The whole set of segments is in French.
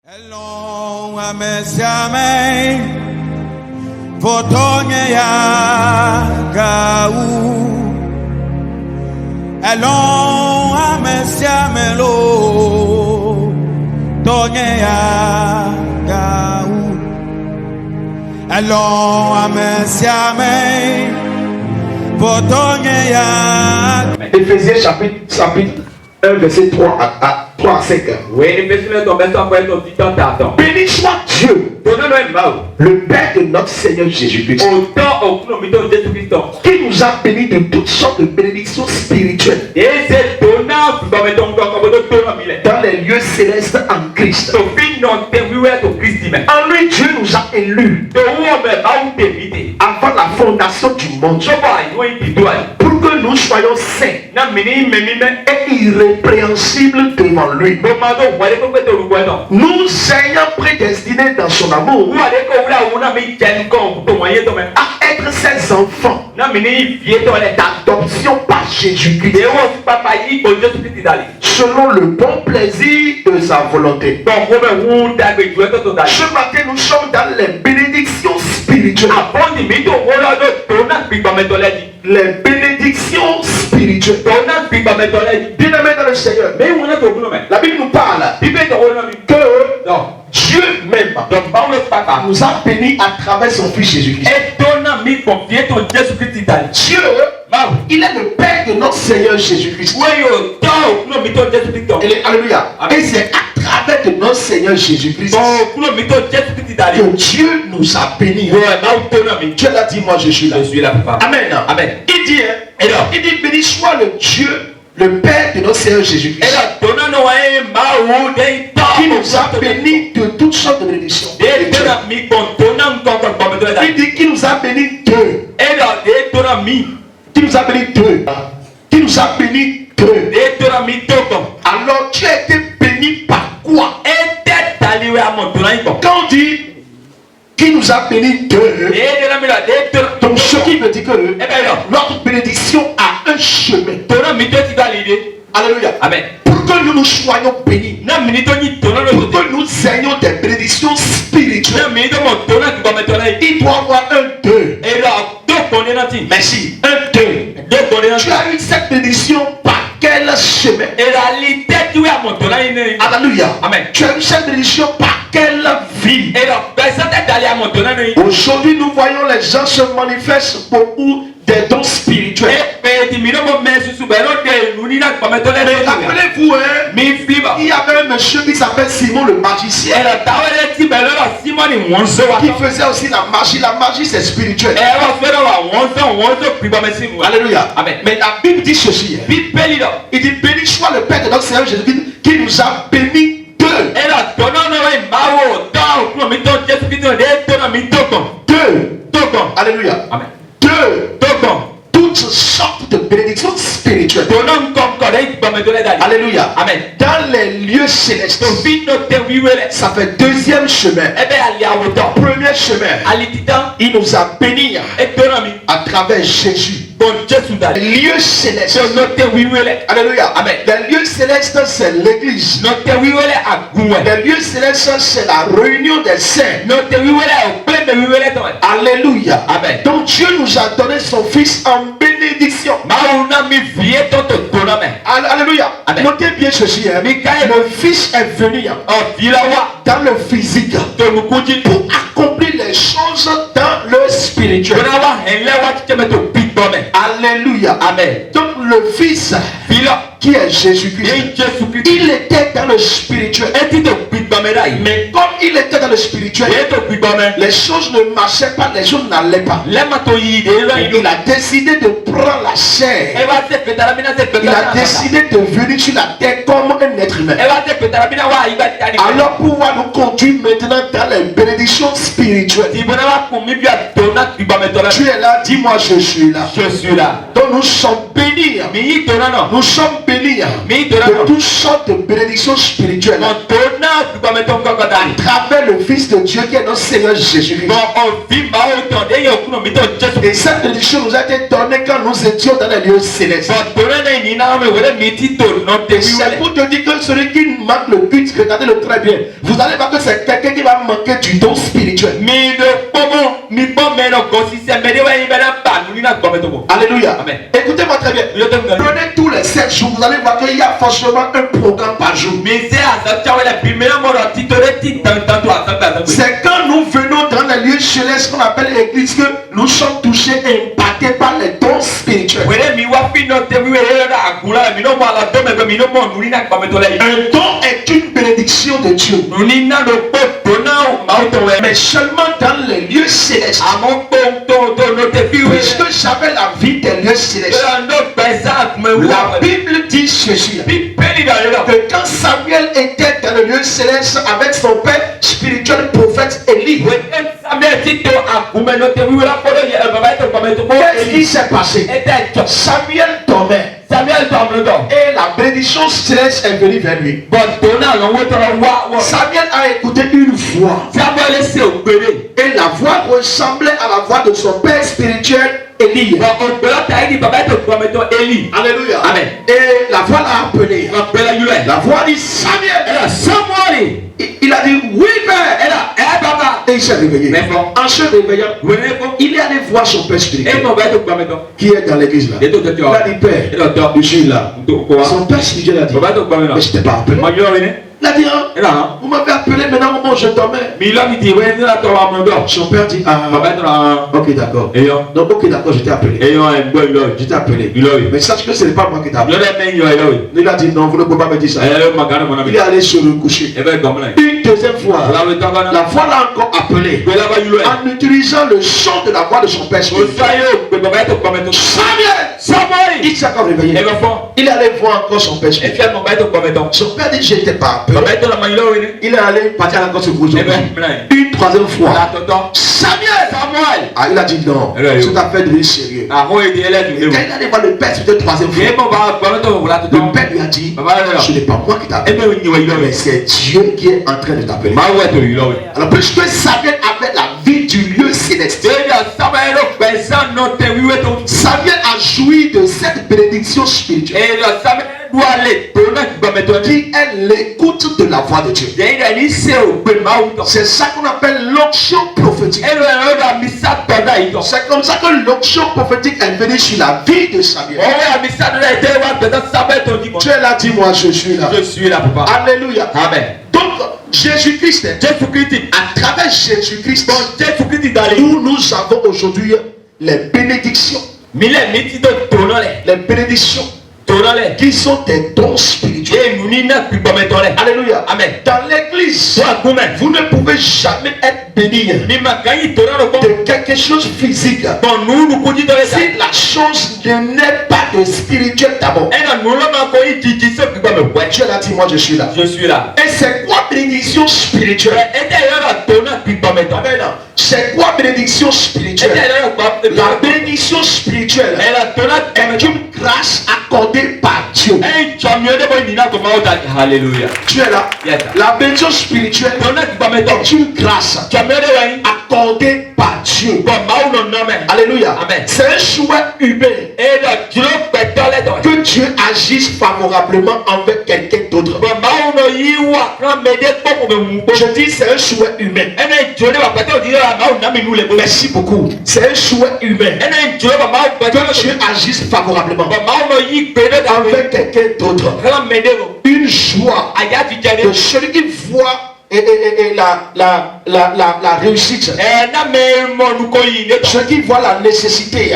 Elon amesiame votonye ya gau. Elon amesiame lo tonye ya gau. Elon amesiame votonye ya. Éphésiens chapitre 1 verset 3 à 5. Oui, Éphésiens béni soit Dieu, le Père de notre Seigneur Jésus-Christ, qui nous a bénis de toutes sortes de bénédictions spirituelles dans les lieux célestes en Christ. En lui, Dieu nous a élus avant la fondation du monde pour que nous soyons saints et irrépréhensibles devant lui. Nous ayant prédestinés dans son amour à être ses enfants d'adoption par Jésus-Christ selon le bon plaisir de sa volonté. Ce matin, nous sommes dans les bénédictions spirituelles. Les bénédictions spirituelles. Bien-aimés dans le Seigneur, la Bible nous parle que Dieu même nous a bénis à travers son Fils Jésus-Christ. Dieu, il est le Père de notre Seigneur Jésus-Christ. Alléluia. Et c'est à travers de notre Seigneur Jésus-Christ que Dieu nous a bénis. Dieu l'a dit, moi je suis là. Amen. Amen. Il dit béni soit le Dieu, le Père de notre Seigneur Jésus-Christ, qui nous a bénis de toutes sortes de bénédictions. Il dit qu'il nous a bénis d'eux. Qui nous a bénis d'eux. Qui nous a bénis d'eux. Alors tu as été béni par quoi? Quand on dit qui nous a bénis d'eux, donc ce qui veut dire que notre bénédiction a un chemin. Alléluia. Amen. Pour que nous soyons bénis, pour que nous ayons des bénédictions spirituelles, il doit y avoir un deux. Merci. Un deux. Tu as eu cette bénédiction par quel chemin? Alléluia. Amen. Tu as eu cette bénédiction par quelle vie? Aujourd'hui, nous voyons les gens se manifestent beaucoup des dons spirituels. Rappelez-vous, il y avait un monsieur qui s'appelle Simon le magicien, qui faisait aussi la magie. La magie, c'est spirituel. Alléluia. Amen. Mais la Bible dit ceci. Il dit béni soit le Père de notre Seigneur Jésus-Christ, qui nous a bénis d'eux. Alléluia. Amen. Toutes sortes de bénédictions spirituelles. Alléluia. Amen. Dans les lieux célestes, ça fait deuxième chemin. Premier chemin, il nous a bénis à travers Jésus. Les lieux célestes. Alléluia. Amen. Les lieux célestes, c'est l'église. Les lieux célestes, c'est la réunion des saints. Alléluia. Amen. Donc Dieu nous a donné son Fils en bénédiction. Alléluia. Amen. Notez bien ceci. Le Fils est venu dans le physique pour accomplir les choses dans le spirituel. Alléluia. Amen. Donc le Fils qui est Jésus-Christ, il était dans le spirituel. Mais comme il était dans le spirituel, les choses ne marchaient pas, les choses n'allaient pas. Il a décidé de prendre la chair. Il a décidé de venir sur la terre comme un être humain. Alors pouvoir nous conduire maintenant dans les bénédictions spirituelles. Tu es là, dis-moi je suis là. Je suis là. Donc nous sommes bénis. Nous sommes bénis de toutes sortes de bénédictions spirituelles à travers le Fils de Dieu qui est notre Seigneur Jésus-Christ. Et cette bénédiction nous a été donnée quand nous étions dans les lieux célestes. C'est pour te dire que celui qui manque le but, regardez-le très bien. Vous allez voir que c'est quelqu'un qui va manquer du don spirituel. Alléluia. Amen. Écoutez-moi très bien. Prenez tous les 7 jours, vous allez voir qu'il y a forcément un programme par jour. C'est quand nous venons dans les lieux célestes qu'on appelle l'église que nous sommes touchés et impactés par les dons spirituels. Un don est une bénédiction de Dieu. Mais seulement dans les lieux célestes. Puisque j'avais la vie des lieux célestes. La Bible dit ceci. Que quand Samuel était dans le lieu céleste avec son père spirituel prophète Élie. Qu'est-ce qui s'est passé? Samuel dormait. Et la bénédiction céleste est venue vers lui. Samuel a écouté une voix. Et la voix ressemblait à la voix de son père spirituel Élie. Alléluia. Amen. Et la voix l'a appelé. La voix dit Samuel. Il a dit oui père. Et il s'est réveillé. En se réveillant, il est allé voir son père spirituel qui est dans l'église là. Il a dit père, je suis là. Son père spirituel a dit mais je t'ai pas appelé. Il a dit vous m'avez appelé maintenant au moment où je dormais. Son père dit ok d'accord. Donc ok d'accord, je t'ai appelé. Je t'ai appelé. Mais sache que ce n'est pas moi qui t'ai appelé. Il a dit non, vous ne pouvez pas me dire ça. Il est allé se recoucher. Une deuxième fois, la voix l'a encore appelé en utilisant le son de la voix de son père spirituel. Samuel! Il s'est encore réveillé. Il est allé voir encore son père spirituel. Son père dit je t'ai pas appelé. Il est allé partir à la cause de une troisième fois. Samuel! Ah, il a dit non. Tout à fait devenu sérieux. Et quand il allait voir le père spirituel troisième fois, le père lui a dit ce n'est pas moi qui t'appelle, mais c'est Dieu qui est en train de t'appeler. Alors puisque Samuel avait la vie du lieu céleste, Samuel a joui de cette bénédiction spirituelle qui est l'écoute de la voix de Dieu. C'est ça qu'on appelle l'onction prophétique. C'est comme ça que l'onction prophétique est venue sur la vie de Samuel. Tu es là, dis-moi je suis là. Je suis là, papa. Alléluia. Amen. Donc Jésus-Christ, à travers Jésus-Christ, nous avons aujourd'hui les bénédictions. Les bénédictions qui sont des dons spirituels. Alléluia. Amen. Dans l'église, vous ne pouvez jamais être béni de quelque chose physique si la chose n'est pas de spirituel d'abord. Tu es là, dis-moi je suis là. Je suis là. Et c'est quoi bénédiction spirituelle? C'est quoi bénédiction spirituelle? La bénédiction spirituelle est une grâce accordée par Dieu. Alléluia. Tu es là. La bénédiction spirituelle est une grâce accordée par Dieu. Alléluia. C'est un souhait humain que Dieu agisse favorablement envers quelqu'un d'autre. Je dis c'est un souhait humain. Merci beaucoup. C'est un souhait humain que Dieu agisse favorablement envers quelqu'un d'autre. Une joie de celui qui voit la réussite. Ceux qui voient la nécessité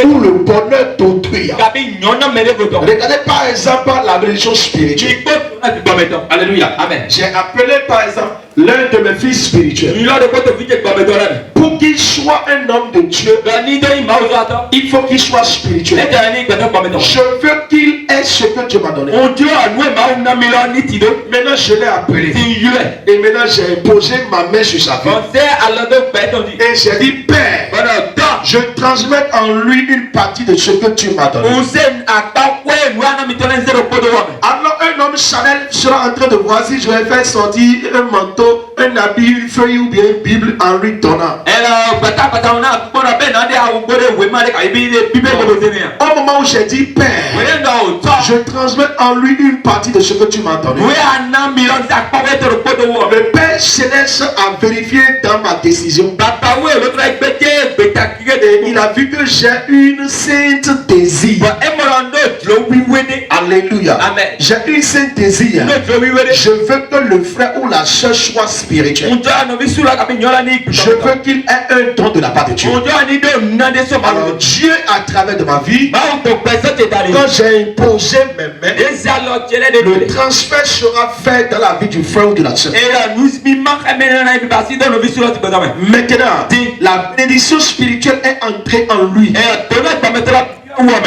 ou le bonheur d'autrui. Regardez par exemple la bénédiction spirituelle. Alléluia. Amen. J'ai appelé par exemple l'un de mes fils spirituels pour qu'il soit un homme de Dieu, il faut qu'il soit spirituel. Je veux qu'il ait ce que Dieu m'a donné. Maintenant je l'ai appelé. Et maintenant j'ai posé ma main sur sa vie. Et j'ai dit, Père, je transmets en lui une partie de ce que tu m'as donné. Alors un homme Chanel sera en train de voir si je vais faire sortir un manteau, un habit, une feuille ou bien une Bible en lui donnant. Au moment où j'ai dit, Père, je transmets en lui une partie de ce que tu m'as donné. Le Père Céleste a vérifié dans ma décision. Et il a vu que j'ai une sainte désir. Alléluia. J'ai une sainte désir. Je veux que le frère ou la soeur soit spirituel. Je veux qu'il ait un don de la part de Dieu. Alors Dieu, à travers de ma vie, quand j'ai imposé mes mains, le transfert sera fait dans la vie du frère ou de la soeur. Maintenant, la bénédiction spirituelle est entrée en lui.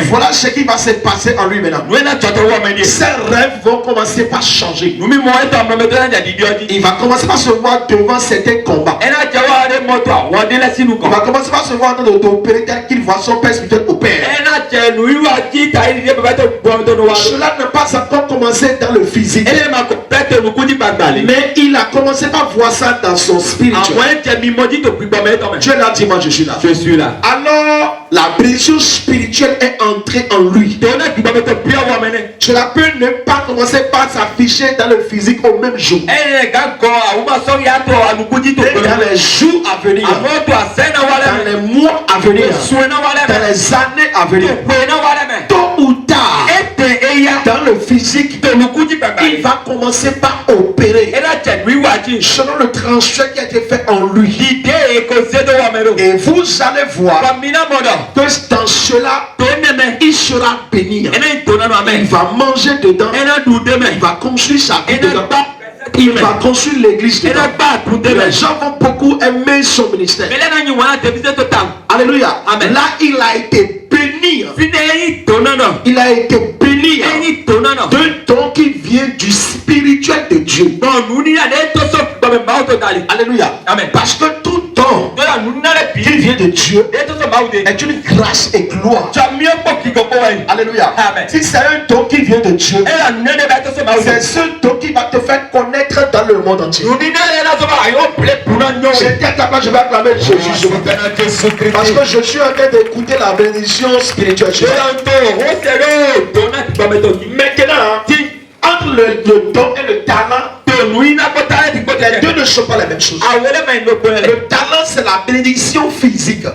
Voilà ce qui va se passer en lui maintenant. Ses rêves vont commencer par changer. Il va commencer par se voir devant certains combats. Il va commencer par se voir en train d'opérer tel qu'il voit son père spirituel opérer. Cela n'a pas encore commencé dans le physique. Mais il a commencé par voir ça dans son spirituel. Dieu l'a dit, moi je suis là. Alors, la bénédiction spirituelle est entrée en lui. Cela peut ne pas commencer par s'afficher dans le physique au même jour. Mais dans les jours à venir, dans les mois à venir, dans les années à venir, tôt ou tard, dans le physique, il va commencer par opérer selon le transfert qui a été fait en lui. Et vous allez voir que dans cela, il sera béni. Il va manger dedans. Il va construire sa vie dedans. Il va construire l'église dedans. Les gens vont beaucoup aimer son ministère. Alléluia. Là, il a été béni. Il a été béni d'un don qui vient du spirituel de Dieu. Alléluia. Parce que tout don qui vient de Dieu est une grâce et gloire. Alléluia. Si c'est un don qui vient de Dieu, c'est ce don qui va te faire connaître dans le monde entier. J'étais à ta place, je vais acclamer Jésus. Parce que je suis en train d'écouter la bénédiction spirituelle. Maintenant, entre le don et le talent, les deux ne sont pas la même chose. Le talent, c'est la bénédiction physique.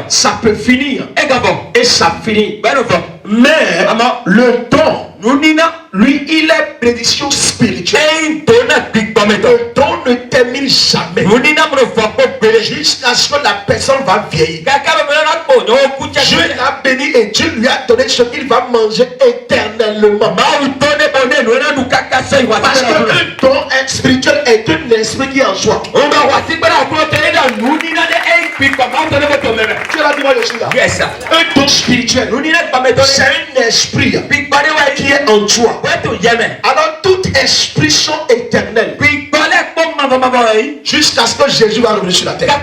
Ça peut finir et ça finit. Mais le don, lui, il est bénédiction spirituelle. Le don ne termine jamais jusqu'à ce que la personne va vieillir. Dieu l'a béni et Dieu lui a donné ce qu'il va manger éternellement. Parce qu'un don spirituel est un esprit qui est en soi. Tu l'as dit, moi je suis là. Yes. Un don spirituel, c'est un esprit qui est en toi. Alors tout esprit sont éternels jusqu'à ce que Jésus va revenir sur la terre.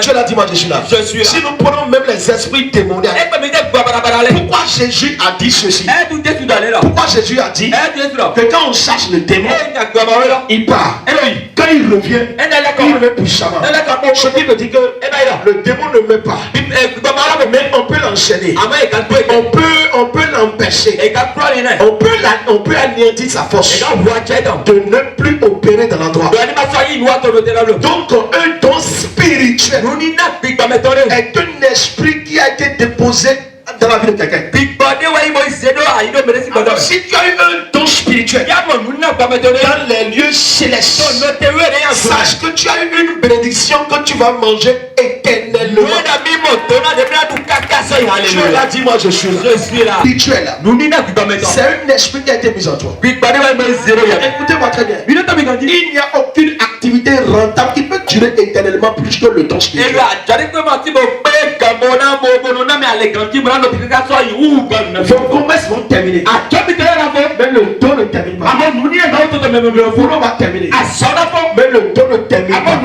Tu l'as dit, moi je suis là. Si nous prenons même les esprits démoniaques, pourquoi Jésus a dit ceci? Pourquoi Jésus a dit que quand on cherche le démon, il part. Quand il revient, il revient puissamment. Ce qui veut dire que le démon ne meurt pas. Mais on peut l'enchaîner. On peut l'empêcher. On peut anéantir sa force de ne plus opérer dans l'endroit. Donc un don spirituel est un esprit qui a été déposé dans la vie de quelqu'un. Alors, si tu as eu un don spirituel dans les lieux célestes, sache que tu as eu une bénédiction que tu vas manger éternellement. Tu l'as dit, moi je suis là. Tu es là. C'est un esprit qui a été mis en toi. Écoutez-moi très bien. Il n'y a aucune activité rentable qui peut durer éternellement plus que le temps spirituel. Vos promesses vont terminer. Mais le don ne termine pas. Le boulot va terminer. Mais le don ne termine pas.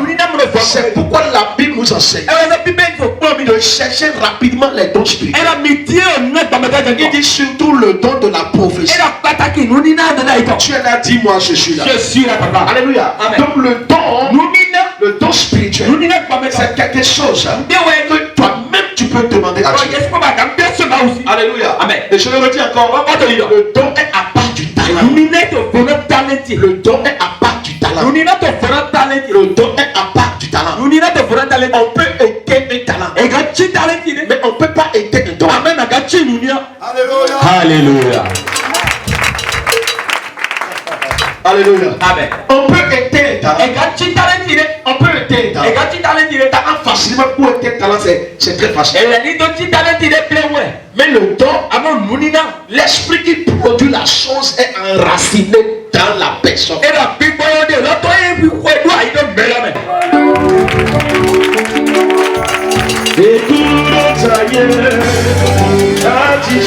C'est pourquoi la Bible nous enseigne de chercher rapidement les dons spirituels. Il dit surtout le don de la prophétie. Tu es là, dis-moi, je suis là. Je suis là, papa. Alléluia. Amen. Donc le don spirituel, c'est quelque chose que toi-même tu peux demander à Dieu. Alléluia. Amen. Et je le redis encore, le don est à part du talent. Le don est à part du talent. Le don est à part du talent. On peut aider un talent, mais on ne peut pas aider un don. Alléluia. Alléluia. Alléluia. Amen. On peut aider un talent. On peut aider un talent. Talent facilement pour aider un talent, c'est très facile. Mais le don, l'esprit qui produit la chose est enraciné dans la personne. Et tout le tailleur a dit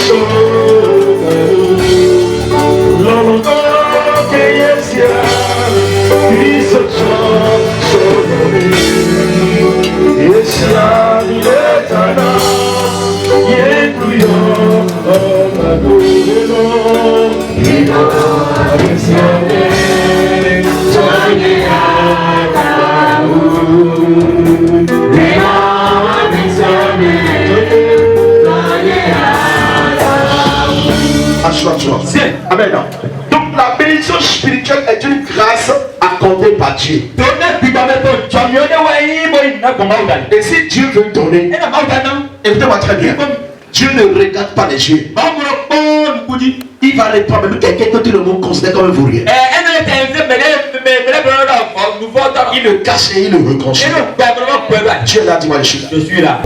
l'homme que Yesia puisse sonner. Yesia il est un homme, il est plus haut, il a mentionné, soigné à la roue. Assois-toi. Amen. Donc la bénédiction spirituelle est une grâce accordée par Dieu. Et si Dieu veut donner, écoutez-moi très bien. Dieu ne regarde pas les yeux. Il va répondre même quelqu'un que tout le monde considère comme un vaurien. Il le cache et il le reconstruit. Dieu l'a dit, moi je suis là. Je suis là.